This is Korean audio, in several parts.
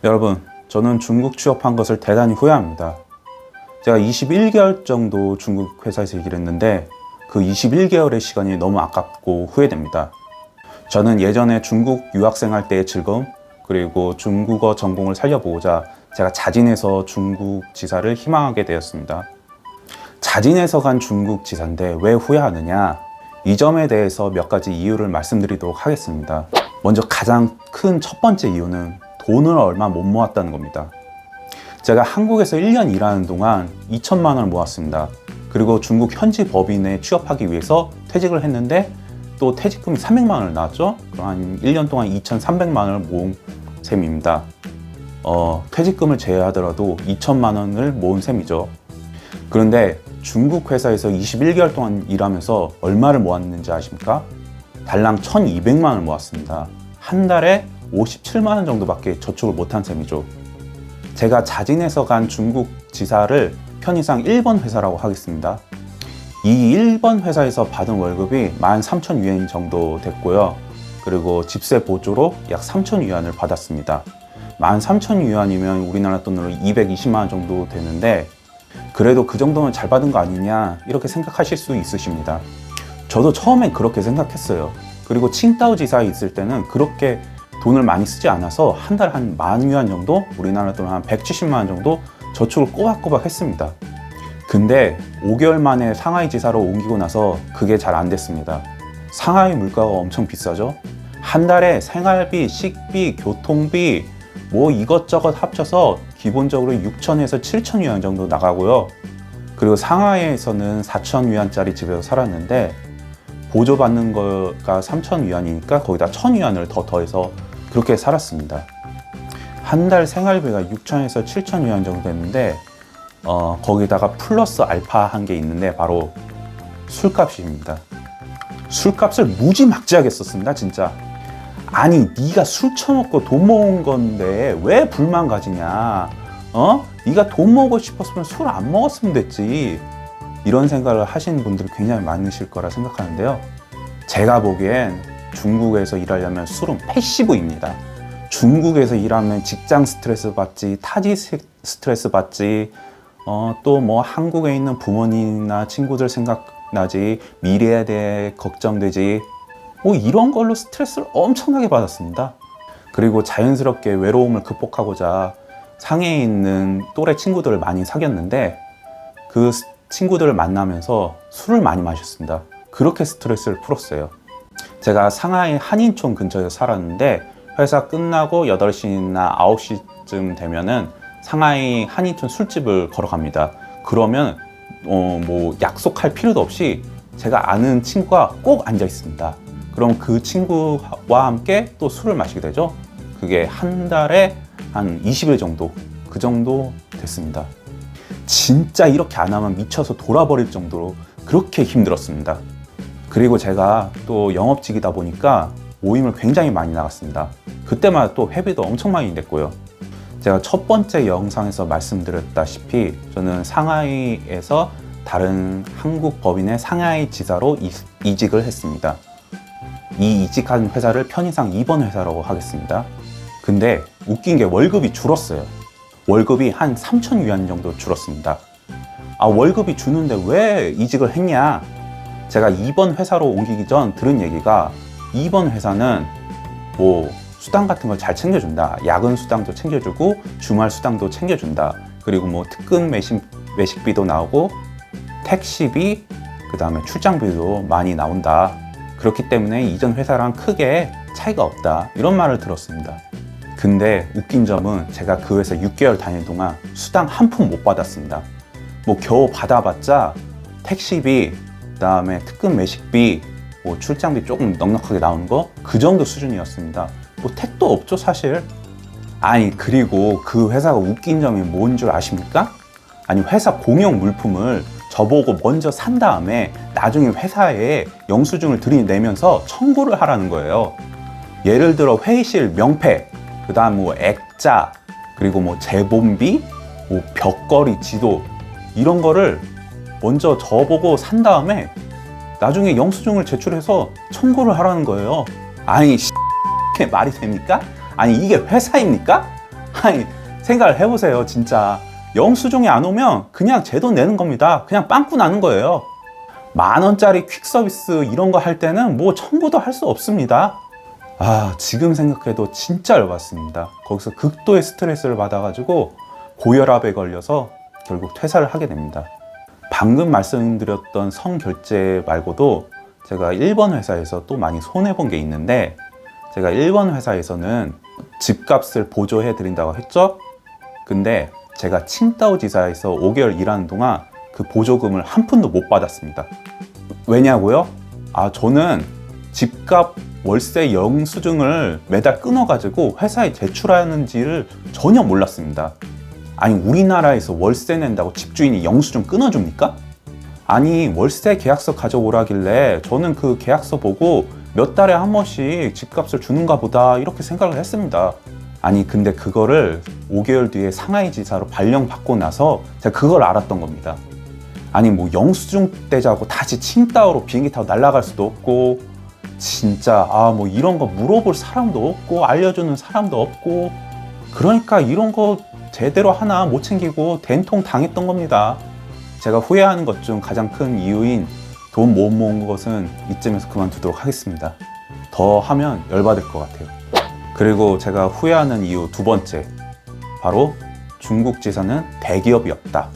여러분, 저는 중국 취업한 것을 대단히 후회합니다. 제가 21개월 정도 중국 회사에서 일을 했는데 그 21개월의 시간이 너무 아깝고 후회됩니다. 저는 예전에 중국 유학생활 때의 즐거움 그리고 중국어 전공을 살려보고자 제가 자진해서 중국 지사를 희망하게 되었습니다. 자진해서 간 중국 지사인데 왜 후회하느냐? 이 점에 대해서 몇 가지 이유를 말씀드리도록 하겠습니다. 먼저 가장 큰 첫 번째 이유는 돈을 얼마 못 모았다는 겁니다. 제가 한국에서 1년 일하는 동안 2천만 원을 모았습니다. 그리고 중국 현지 법인에 취업하기 위해서 퇴직을 했는데 또 퇴직금이 300만 원을 나왔죠. 그럼 한 1년 동안 2,300만 원을 모은 셈입니다. 퇴직금을 제외하더라도 2천만 원을 모은 셈이죠. 그런데 중국 회사에서 21개월 동안 일하면서 얼마를 모았는지 아십니까? 달랑 1,200만 원을 모았습니다. 한 달에 57만 원 정도밖에 저축을 못한 셈이죠. 제가 자진해서 간 중국 지사를 편의상 1번 회사라고 하겠습니다. 이 1번 회사에서 받은 월급이 13,000위안 정도 됐고요. 그리고 집세 보조로 약 3,000위안을 받았습니다. 13,000위안이면 우리나라 돈으로 220만 원 정도 되는데 그래도 그 정도면 잘 받은 거 아니냐 이렇게 생각하실 수 있으십니다. 저도 처음엔 그렇게 생각했어요. 그리고 칭다오 지사에 있을 때는 그렇게 돈을 많이 쓰지 않아서 한 달에 한 10,000위안 정도, 우리나라 돈 한 170만 원 정도 저축을 꼬박꼬박 했습니다. 근데 5개월 만에 상하이 지사로 옮기고 나서 그게 잘 안 됐습니다. 상하이 물가가 엄청 비싸죠. 한 달에 생활비, 식비, 교통비 뭐 이것저것 합쳐서 기본적으로 6,000에서 7,000위안 정도 나가고요. 그리고 상하이에서는 4,000위안짜리 집에서 살았는데 보조받는 거가 3,000위안이니까 거기다 1,000위안을 더 더해서 그렇게 살았습니다. 한 달 생활비가 6,000에서 7,000위안 정도 됐는데 거기다가 플러스 알파 한 게 있는데 바로 술값입니다. 술값을 무지막지하게 썼습니다, 진짜. 아니, 네가 술 처먹고 돈 모은 건데 왜 불만 가지냐? 네가 돈 먹고 싶었으면 술 안 먹었으면 됐지. 이런 생각을 하시는 분들이 굉장히 많으실 거라 생각하는데요. 제가 보기엔 중국에서 일하려면 술은 패시브입니다. 중국에서 일하면 직장 스트레스 받지, 타지 스트레스 받지, 또 뭐 한국에 있는 부모님이나 친구들 생각나지, 미래에 대해 걱정되지, 뭐 이런 걸로 스트레스를 엄청나게 받았습니다. 그리고 자연스럽게 외로움을 극복하고자 상해에 있는 또래 친구들을 많이 사귀었는데 그 친구들을 만나면서 술을 많이 마셨습니다. 그렇게 스트레스를 풀었어요. 제가 상하이 한인촌 근처에서 살았는데 회사 끝나고 8시나 9시쯤 되면은 상하이 한인촌 술집을 걸어갑니다. 그러면 뭐 약속할 필요도 없이 제가 아는 친구가 꼭 앉아 있습니다. 그럼 그 친구와 함께 또 술을 마시게 되죠. 그게 한 달에 한 20일 정도, 그 정도 됐습니다. 진짜 이렇게 안 하면 미쳐서 돌아버릴 정도로 그렇게 힘들었습니다. 그리고 제가 또 영업직이다 보니까 모임을 굉장히 많이 나갔습니다. 그때마다 또 회비도 엄청 많이 냈고요. 제가 첫 번째 영상에서 말씀드렸다시피 저는 상하이에서 다른 한국 법인의 상하이 지사로 이직을 했습니다. 이 이직한 회사를 편의상 2번 회사라고 하겠습니다. 근데 웃긴 게 월급이 줄었어요. 월급이 한 3,000위안 정도 줄었습니다. 월급이 주는데 왜 이직을 했냐? 제가 2번 회사로 옮기기 전 들은 얘기가 2번 회사는 뭐 수당 같은 걸 잘 챙겨준다. 야근 수당도 챙겨주고 주말 수당도 챙겨준다. 그리고 뭐 특근 외식비도 나오고 택시비, 그 다음에 출장비도 많이 나온다. 그렇기 때문에 이전 회사랑 크게 차이가 없다. 이런 말을 들었습니다. 근데 웃긴 점은 제가 그 회사 6개월 다닐 동안 수당 한 푼 못 받았습니다. 뭐 겨우 받아봤자 택시비, 그 다음에 특근 외식비, 뭐 출장비 조금 넉넉하게 나오는 거 그 정도 수준이었습니다. 뭐 택도 없죠, 사실. 아니, 그리고 그 회사가 웃긴 점이 뭔 줄 아십니까? 아니, 회사 공용 물품을 저보고 먼저 산 다음에 나중에 회사에 영수증을 들이내면서 청구를 하라는 거예요. 예를 들어 회의실 명패, 그 다음 뭐 액자, 그리고 뭐 재본비, 뭐 벽걸이 지도 이런 거를 먼저 저보고 산 다음에 나중에 영수증을 제출해서 청구를 하라는 거예요. 아니, 이게 말이 됩니까? 아니, 이게 회사입니까? 아니, 생각을 해보세요. 진짜 영수증이 안 오면 그냥 제 돈 내는 겁니다. 그냥 빵꾸 나는 거예요. 10,000원짜리 퀵 서비스 이런 거 할 때는 뭐 청구도 할 수 없습니다. 지금 생각해도 진짜 열받습니다. 거기서 극도의 스트레스를 받아가지고 고혈압에 걸려서 결국 퇴사를 하게 됩니다. 방금 말씀드렸던 성결제 말고도 제가 일본 회사에서 또 많이 손해본 게 있는데, 제가 일본 회사에서는 집값을 보조해 드린다고 했죠. 근데 제가 칭다오 지사에서 5개월 일하는 동안 그 보조금을 한 푼도 못 받았습니다. 왜냐고요? 저는 집값 월세 영수증을 매달 끊어가지고 회사에 제출하는지를 전혀 몰랐습니다. 아니, 우리나라에서 월세 낸다고 집주인이 영수증 끊어줍니까? 아니, 월세 계약서 가져오라길래 저는 그 계약서 보고 몇 달에 한 번씩 집값을 주는가 보다 이렇게 생각을 했습니다. 아니, 근데 그거를 5개월 뒤에 상하이 지사로 발령받고 나서 제가 그걸 알았던 겁니다. 아니, 뭐 영수증 떼자고 다시 칭다오로 비행기 타고 날아갈 수도 없고, 진짜 뭐 이런 거 물어볼 사람도 없고 알려주는 사람도 없고, 그러니까 이런 거 제대로 하나 못 챙기고 된통 당했던 겁니다. 제가 후회하는 것 중 가장 큰 이유인 돈 못 모은 것은 이쯤에서 그만두도록 하겠습니다. 더 하면 열받을 것 같아요. 그리고 제가 후회하는 이유 두 번째, 바로 중국 지사는 대기업이 없다.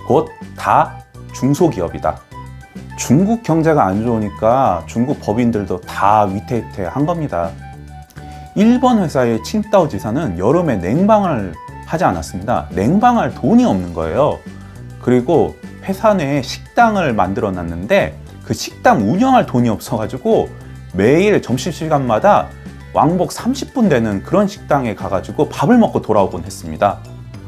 곧 다 중소기업이다. 중국 경제가 안 좋으니까 중국 법인들도 다 위태위태한 겁니다. 일본 회사의 칭다오 지사는 여름에 냉방을 하지 않았습니다. 냉방할 돈이 없는 거예요. 그리고 회사 내에 식당을 만들어 놨는데 그 식당 운영할 돈이 없어가지고 매일 점심시간마다 왕복 30분 되는 그런 식당에 가가지고 밥을 먹고 돌아오곤 했습니다.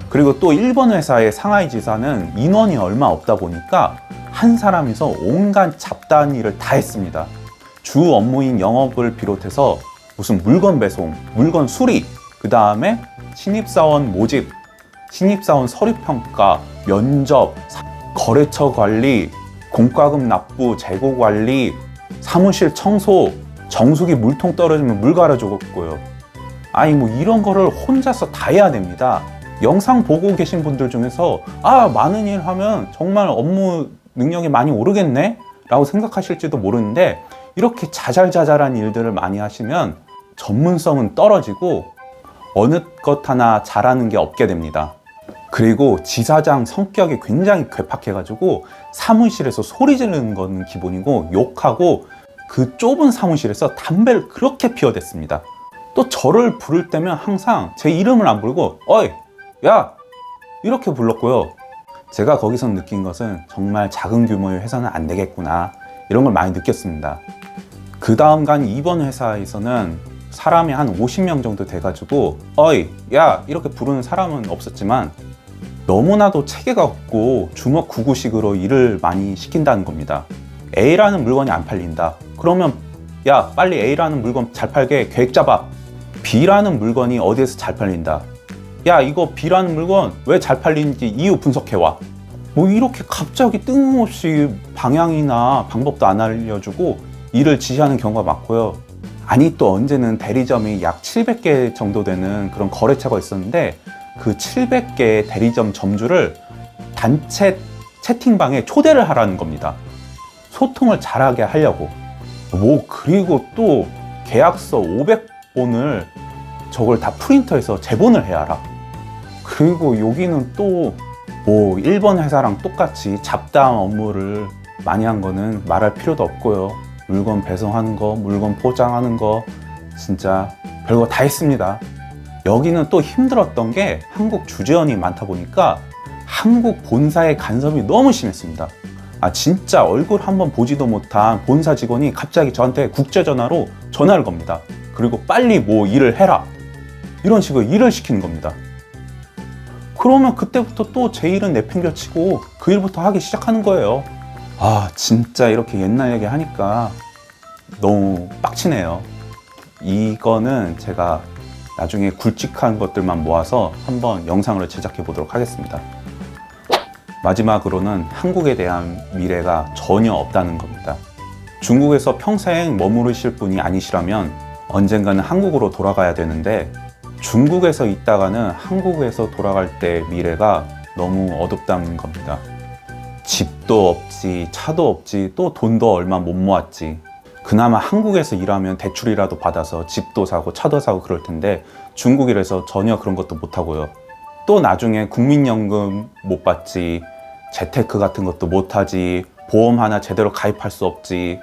그리고 또 일본 회사의 상하이 지사는 인원이 얼마 없다 보니까 한 사람이서 온갖 잡다한 일을 다 했습니다. 주 업무인 영업을 비롯해서 무슨 물건 배송, 물건 수리, 그 다음에 신입사원 모집, 신입사원 서류평가, 면접, 거래처 관리, 공과금 납부, 재고 관리, 사무실 청소, 정수기 물통 떨어지면 물 갈아주고요. 아니, 뭐 이런 거를 혼자서 다 해야 됩니다. 영상 보고 계신 분들 중에서 많은 일 하면 정말 업무 능력이 많이 오르겠네? 라고 생각하실지도 모르는데, 이렇게 자잘자잘한 일들을 많이 하시면 전문성은 떨어지고 어느 것 하나 잘하는 게 없게 됩니다. 그리고 지사장 성격이 굉장히 괴팍해가지고 사무실에서 소리 지르는 건 기본이고, 욕하고 그 좁은 사무실에서 담배를 그렇게 피워댔습니다. 또 저를 부를 때면 항상 제 이름을 안 부르고 어이, 야! 이렇게 불렀고요. 제가 거기서 느낀 것은 정말 작은 규모의 회사는 안 되겠구나, 이런 걸 많이 느꼈습니다. 그 다음 간 이번 회사에서는 사람이 한 50명 정도 돼가지고 어이, 야! 이렇게 부르는 사람은 없었지만 너무나도 체계가 없고 주먹구구식으로 일을 많이 시킨다는 겁니다. A라는 물건이 안 팔린다. 그러면 야, 빨리 A라는 물건 잘 팔게 계획 잡아. B라는 물건이 어디에서 잘 팔린다. 야, 이거 B라는 물건 왜 잘 팔리는지 이유 분석해와. 뭐 이렇게 갑자기 뜬금없이 방향이나 방법도 안 알려주고 일을 지시하는 경우가 많고요. 아니, 또 언제는 대리점이 약 700개 정도 되는 그런 거래처가 있었는데 그 700개의 대리점 점주를 단체 채팅방에 초대를 하라는 겁니다. 소통을 잘하게 하려고. 그리고 또 계약서 500본을 저걸 다 프린터해서 제본을 해야 하라. 그리고 여기는 또 일본 회사랑 똑같이 잡다한 업무를 많이 한 거는 말할 필요도 없고요. 물건 배송하는 거, 물건 포장하는 거, 진짜 별거 다 했습니다. 여기는 또 힘들었던 게 한국 주재원이 많다 보니까 한국 본사의 간섭이 너무 심했습니다. 진짜 얼굴 한번 보지도 못한 본사 직원이 갑자기 저한테 국제전화로 전화를 겁니다. 그리고 빨리 일을 해라, 이런 식으로 일을 시키는 겁니다. 그러면 그때부터 또 제 일은 내팽겨치고 그 일부터 하기 시작하는 거예요. 진짜 이렇게 옛날 얘기 하니까 너무 빡치네요. 이거는 제가 나중에 굵직한 것들만 모아서 한번 영상으로 제작해 보도록 하겠습니다. 마지막으로는 한국에 대한 미래가 전혀 없다는 겁니다. 중국에서 평생 머무르실 분이 아니시라면 언젠가는 한국으로 돌아가야 되는데 중국에서 있다가는 한국에서 돌아갈 때 미래가 너무 어둡다는 겁니다. 집도 없지, 차도 없지, 또 돈도 얼마 못 모았지. 그나마 한국에서 일하면 대출이라도 받아서 집도 사고 차도 사고 그럴 텐데 중국이라서 전혀 그런 것도 못 하고요. 또 나중에 국민연금 못 받지, 재테크 같은 것도 못 하지, 보험 하나 제대로 가입할 수 없지.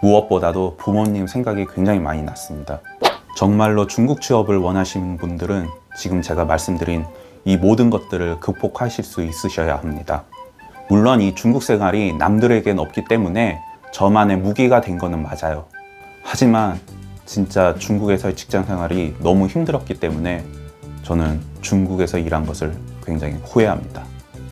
무엇보다도 부모님 생각이 굉장히 많이 났습니다. 정말로 중국 취업을 원하시는 분들은 지금 제가 말씀드린 이 모든 것들을 극복하실 수 있으셔야 합니다. 물론 이 중국 생활이 남들에겐 없기 때문에 저만의 무기가 된 거는 맞아요. 하지만 진짜 중국에서의 직장 생활이 너무 힘들었기 때문에 저는 중국에서 일한 것을 굉장히 후회합니다.